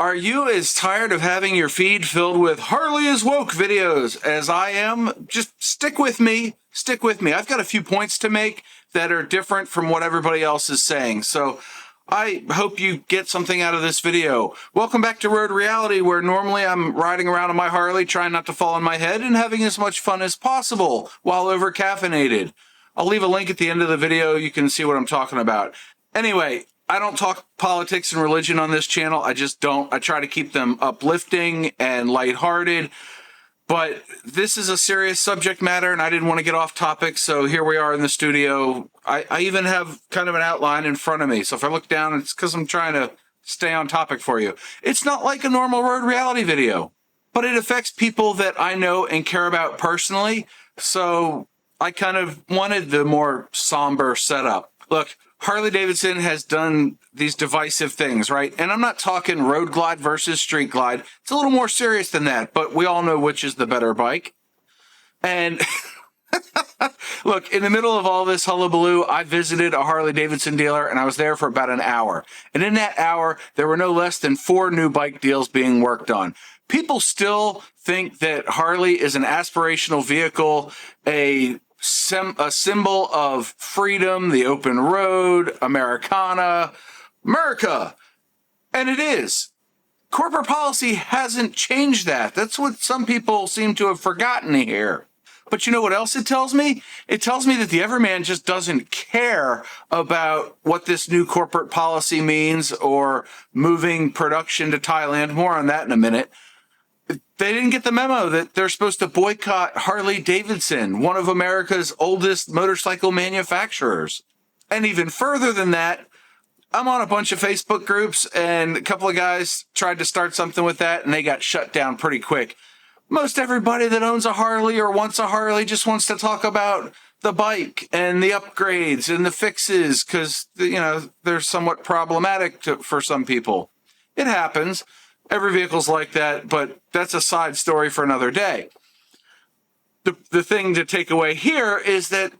Are you as tired of having your feed filled with Harley is woke videos as I am? Just stick with me. Stick with me. I've got a few points to make that are different from what everybody else is saying. So I hope you get something out of this video. Welcome back to Road Reality, where normally I'm riding around on my Harley, trying not to fall on my head and having as much fun as possible while over-caffeinated. I'll leave a link at the end of the video. You can see what I'm talking about. Anyway, I don't talk politics and religion on this channel. I just don't. I try to keep them uplifting and lighthearted. But this is a serious subject matter, and I didn't want to get off topic, so here we are in the studio. I even have kind of an outline in front of me, so if I look down, it's because I'm trying to stay on topic for you. It's not like a normal Road Reality video, but it affects people that I know and care about personally, so I kind of wanted the more somber setup. Look, Harley Davidson has done these divisive things, right? And I'm not talking road glide versus street glide. It's a little more serious than that, but we all know which is the better bike. And look, in the middle of all this hullabaloo, I visited a Harley Davidson dealer, and I was there for about an hour. And in that hour, there were no less than 4 new bike deals being worked on. People still think that Harley is an aspirational vehicle, a symbol of freedom, the open road, Americana, America. And it is. Corporate policy hasn't changed that. That's what some people seem to have forgotten here. But you know what else it tells me? It tells me that the everyman just doesn't care about what this new corporate policy means or moving production to Thailand. More on that in a minute. They didn't get the memo that they're supposed to boycott Harley Davidson, one of America's oldest motorcycle manufacturers. And even further than that, I'm on a bunch of Facebook groups, and a couple of guys tried to start something with that, and they got shut down pretty quick. Most everybody that owns a Harley or wants a Harley just wants to talk about the bike and the upgrades and the fixes because, you know, they're somewhat problematic for some people. It happens. Every vehicle's like that, but that's a side story for another day. The thing to take away here is that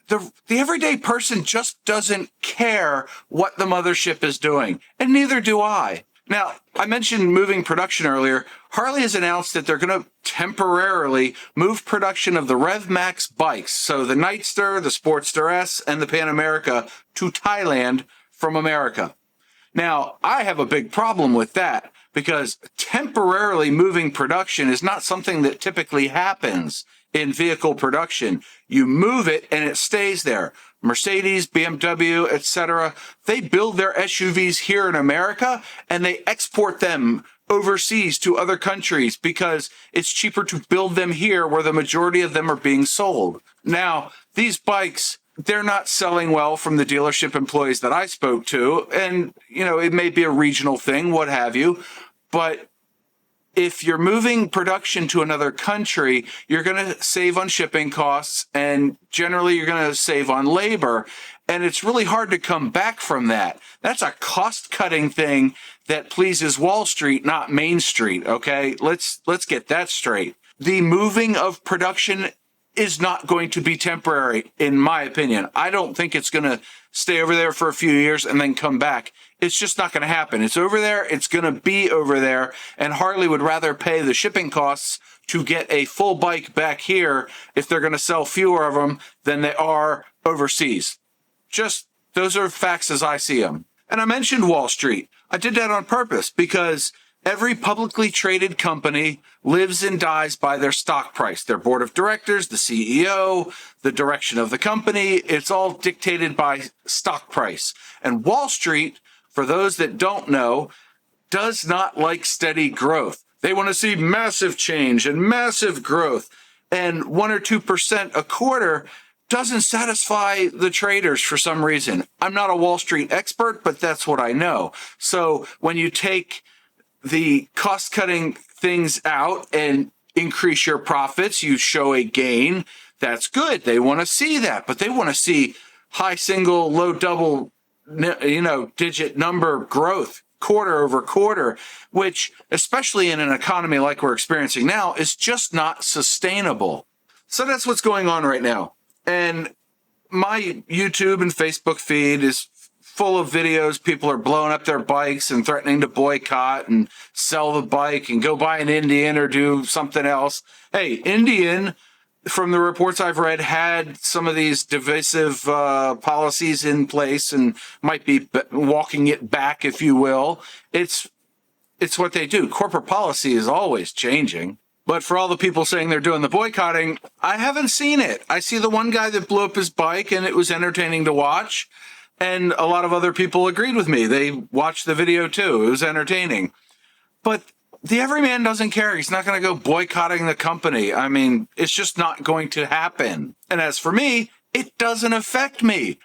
the everyday person just doesn't care what the mothership is doing, and neither do I. Now, I mentioned moving production earlier. Harley has announced that they're going to temporarily move production of the Rev Max bikes, so the Nightster, the Sportster S, and the Pan America, to Thailand from America. Now, I have a big problem with that, because temporarily moving production is not something that typically happens in vehicle production. You move it and it stays there. Mercedes, BMW, etc., they build their SUVs here in America and they export them overseas to other countries because it's cheaper to build them here where the majority of them are being sold. Now, these bikes, they're not selling well from the dealership employees that I spoke to. And, you know, it may be a regional thing, what have you. But if you're moving production to another country, you're going to save on shipping costs, and generally you're going to save on labor. And it's really hard to come back from that. That's a cost-cutting thing that pleases Wall Street, not Main Street, okay? Let's get that straight. The moving of production is not going to be temporary, in my opinion. I don't think it's going to stay over there for a few years and then come back. It's just not going to happen. It's over there. It's going to be over there. And Harley would rather pay the shipping costs to get a full bike back here if they're going to sell fewer of them than they are overseas. Just those are facts as I see them. And I mentioned Wall Street. I did that on purpose because every publicly traded company lives and dies by their stock price, their board of directors, the CEO, the direction of the company. It's all dictated by stock price. And Wall Street, for those that don't know, does not like steady growth. They want to see massive change and massive growth. And 1 or 2% a quarter doesn't satisfy the traders for some reason. I'm not a Wall Street expert, but that's what I know. So when you take the cost-cutting things out and increase your profits, you show a gain. That's good. They want to see that, but they want to see high single, low double, digit number growth quarter over quarter, which, especially in an economy like we're experiencing now, is just not sustainable. So that's what's going on right now. And my YouTube and Facebook feed is full of videos. People are blowing up their bikes and threatening to boycott and sell the bike and go buy an Indian or do something else. Hey, Indian, from the reports I've read, had some of these divisive policies in place and might be walking it back, if you will. It's what they do. Corporate policy is always changing. But for all the people saying they're doing the boycotting, I haven't seen it. I see the one guy that blew up his bike and it was entertaining to watch. And a lot of other people agreed with me. They watched the video too. It was entertaining. But the everyman doesn't care. He's not going to go boycotting the company. I mean, it's just not going to happen. And as for me, it doesn't affect me.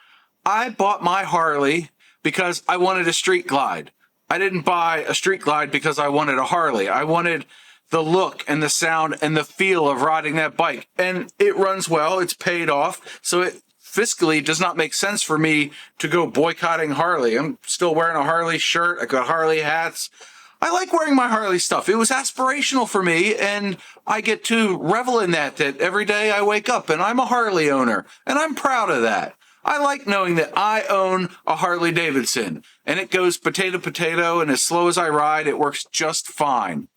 I bought my Harley because I wanted a street glide. I didn't buy a street glide because I wanted a Harley. I wanted the look and the sound and the feel of riding that bike. And it runs well. It's paid off. So it fiscally does not make sense for me to go boycotting Harley. I'm still wearing a Harley shirt. I got Harley hats. I like wearing my Harley stuff. It was aspirational for me, and I get to revel in that every day I wake up and I'm a Harley owner, and I'm proud of that. I like knowing that I own a Harley Davidson, and it goes potato, potato, and as slow as I ride, it works just fine.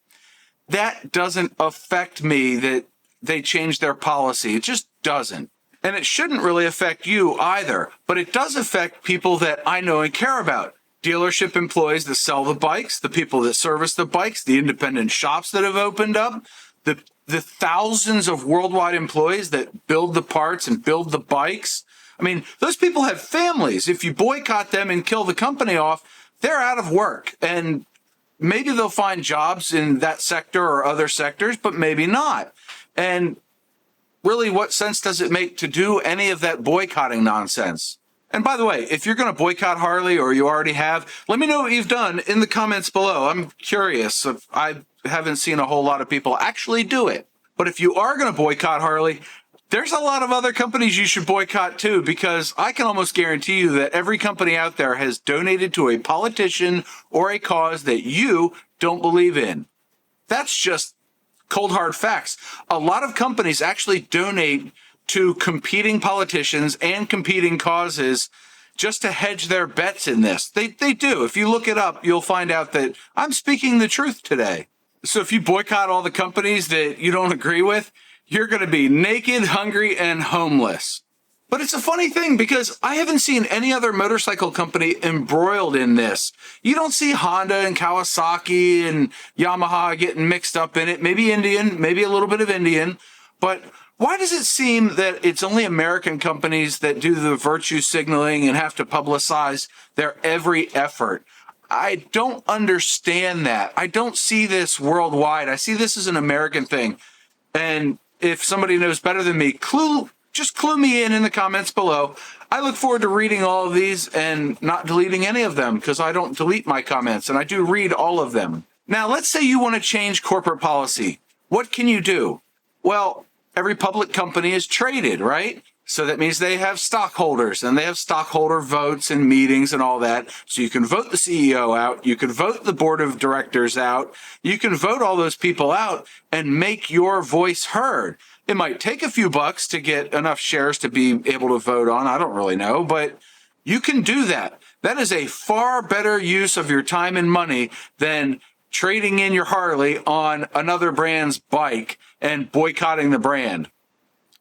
That doesn't affect me that they changed their policy. It just doesn't. And it shouldn't really affect you either, but it does affect people that I know and care about. Dealership employees that sell the bikes, the people that service the bikes, the independent shops that have opened up, the thousands of worldwide employees that build the parts and build the bikes. I mean, those people have families. If you boycott them and kill the company off, they're out of work. And maybe they'll find jobs in that sector or other sectors, but maybe not. And really, what sense does it make to do any of that boycotting nonsense? And by the way, if you're going to boycott Harley, or you already have, let me know what you've done in the comments below. I'm curious. I haven't seen a whole lot of people actually do it. But if you are going to boycott Harley, there's a lot of other companies you should boycott too, because I can almost guarantee you that every company out there has donated to a politician or a cause that you don't believe in. That's just cold hard facts. A lot of companies actually donate to competing politicians and competing causes just to hedge their bets in this. They do. If you look it up, you'll find out that I'm speaking the truth today. So if you boycott all the companies that you don't agree with, you're going to be naked, hungry, and homeless. But it's a funny thing because I haven't seen any other motorcycle company embroiled in this. You don't see Honda and Kawasaki and Yamaha getting mixed up in it. Maybe Indian, maybe a little bit of Indian. But why does it seem that it's only American companies that do the virtue signaling and have to publicize their every effort? I don't understand that. I don't see this worldwide. I see this as an American thing. And if somebody knows better than me, just clue me in the comments below. I look forward to reading all of these and not deleting any of them, because I don't delete my comments and I do read all of them. Now, let's say you want to change corporate policy. What can you do? Well, every public company is traded, right? So that means they have stockholders, and they have stockholder votes and meetings and all that. So you can vote the CEO out. You can vote the board of directors out. You can vote all those people out and make your voice heard. It might take a few bucks to get enough shares to be able to vote on. I don't really know, but you can do that. That is a far better use of your time and money than trading in your Harley on another brand's bike and boycotting the brand.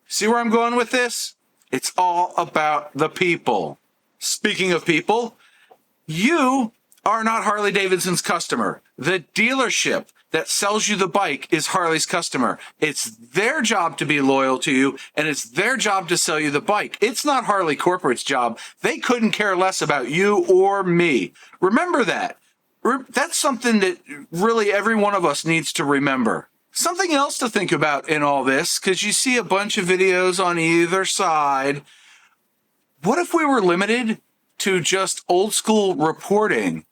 See where I'm going with this? It's all about the people. Speaking of people, you are not Harley Davidson's customer. The dealership that sells you the bike is Harley's customer. It's their job to be loyal to you, and it's their job to sell you the bike. It's not Harley Corporate's job. They couldn't care less about you or me. Remember that. That's something that really every one of us needs to remember. Something else to think about in all this, because you see a bunch of videos on either side. What if we were limited to just old school reporting?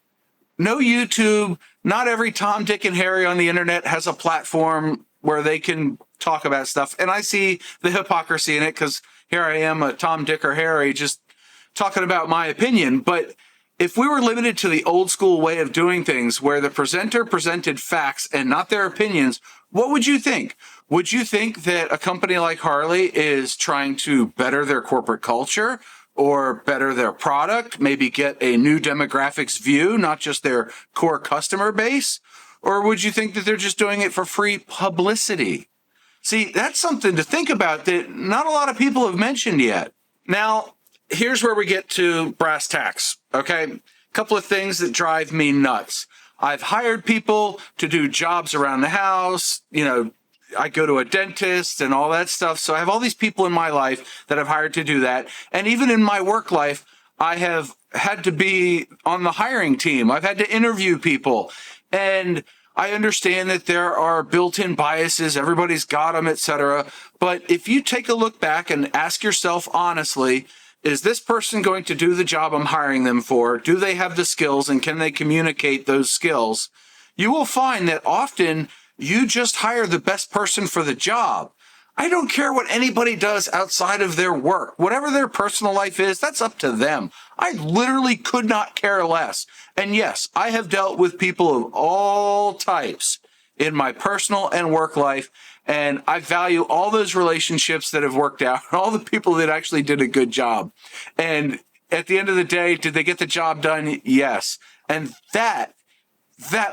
No YouTube. Not every Tom, Dick, and Harry on the internet has a platform where they can talk about stuff. And I see the hypocrisy in it, because here I am, a Tom, Dick, or Harry, just talking about my opinion. But if we were limited to the old school way of doing things, where the presenter presented facts and not their opinions, what would you think? Would you think that a company like Harley is trying to better their corporate culture? or better their product, maybe get a new demographics view, not just their core customer base? Or would you think that they're just doing it for free publicity? See, that's something to think about that not a lot of people have mentioned yet. Now, here's where we get to brass tacks, okay? A couple of things that drive me nuts. I've hired people to do jobs around the house. You know, I go to a dentist and all that stuff. So I have all these people in my life that I've hired to do that. And even in my work life, I have had to be on the hiring team. I've had to interview people. And I understand that there are built-in biases. Everybody's got them, etc. But if you take a look back and ask yourself honestly, is this person going to do the job I'm hiring them for? Do they have the skills and can they communicate those skills? You will find that often you just hire the best person for the job. I don't care what anybody does outside of their work. Whatever their personal life is, that's up to them. I literally could not care less. And yes, I have dealt with people of all types in my personal and work life, and I value all those relationships that have worked out, all the people that actually did a good job. And at the end of the day, did they get the job done? Yes. And that,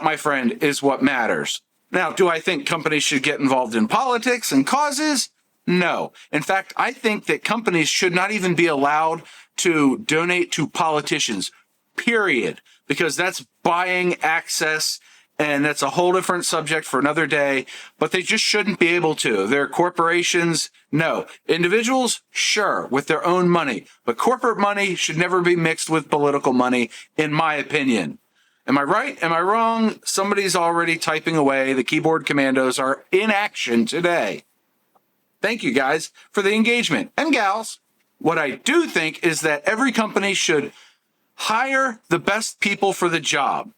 my friend, is what matters. Now, do I think companies should get involved in politics and causes? No. In fact, I think that companies should not even be allowed to donate to politicians, period, because that's buying access, and that's a whole different subject for another day, but they just shouldn't be able to. They're corporations, no. Individuals, sure, with their own money, but corporate money should never be mixed with political money, in my opinion. Am I right? Am I wrong? Somebody's already typing away. The keyboard commandos are in action today. Thank you guys for the engagement, and gals. What I do think is that every company should hire the best people for the job.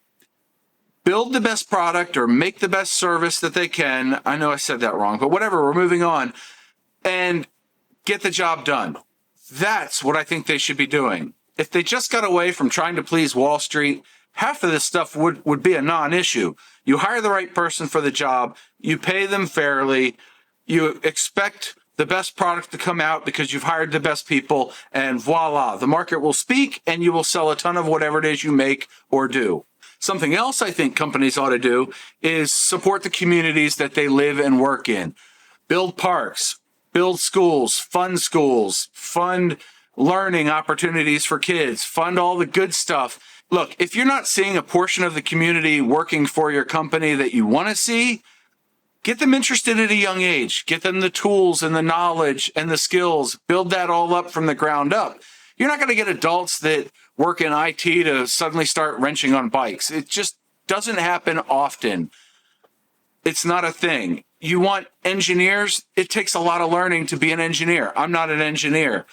Build the best product or make the best service that they can. I know I said that wrong, but whatever, we're moving on. And get the job done. That's what I think they should be doing. If they just got away from trying to please Wall Street, half of this stuff would be a non-issue. You hire the right person for the job, you pay them fairly, you expect the best product to come out because you've hired the best people, and voila, the market will speak and you will sell a ton of whatever it is you make or do. Something else I think companies ought to do is support the communities that they live and work in. Build parks, build schools, fund learning opportunities for kids, fund all the good stuff. Look, if you're not seeing a portion of the community working for your company that you want to see, get them interested at a young age. Get them the tools and the knowledge and the skills. Build that all up from the ground up. You're not going to get adults that work in IT to suddenly start wrenching on bikes. It just doesn't happen often. It's not a thing. You want engineers? It takes a lot of learning to be an engineer. I'm not an engineer.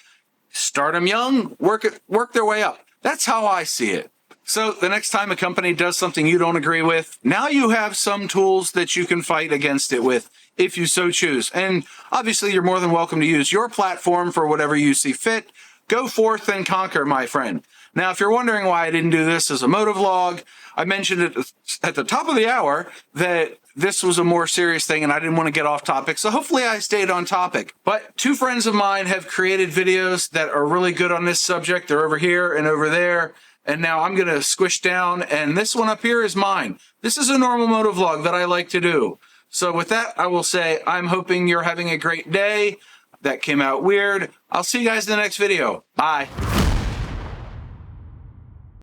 Start them young, work their way up. That's how I see it. So the next time a company does something you don't agree with, now you have some tools that you can fight against it with, if you so choose. And obviously, you're more than welcome to use your platform for whatever you see fit. Go forth and conquer, my friend. Now, if you're wondering why I didn't do this as a motovlog, I mentioned it at the top of the hour that this was a more serious thing and I didn't want to get off topic. So hopefully I stayed on topic. But two friends of mine have created videos that are really good on this subject. They're over here and over there. And now I'm going to squish down, and this one up here is mine. This is a normal motovlog that I like to do. So with that, I will say I'm hoping you're having a great day. That came out weird. I'll see you guys in the next video. Bye.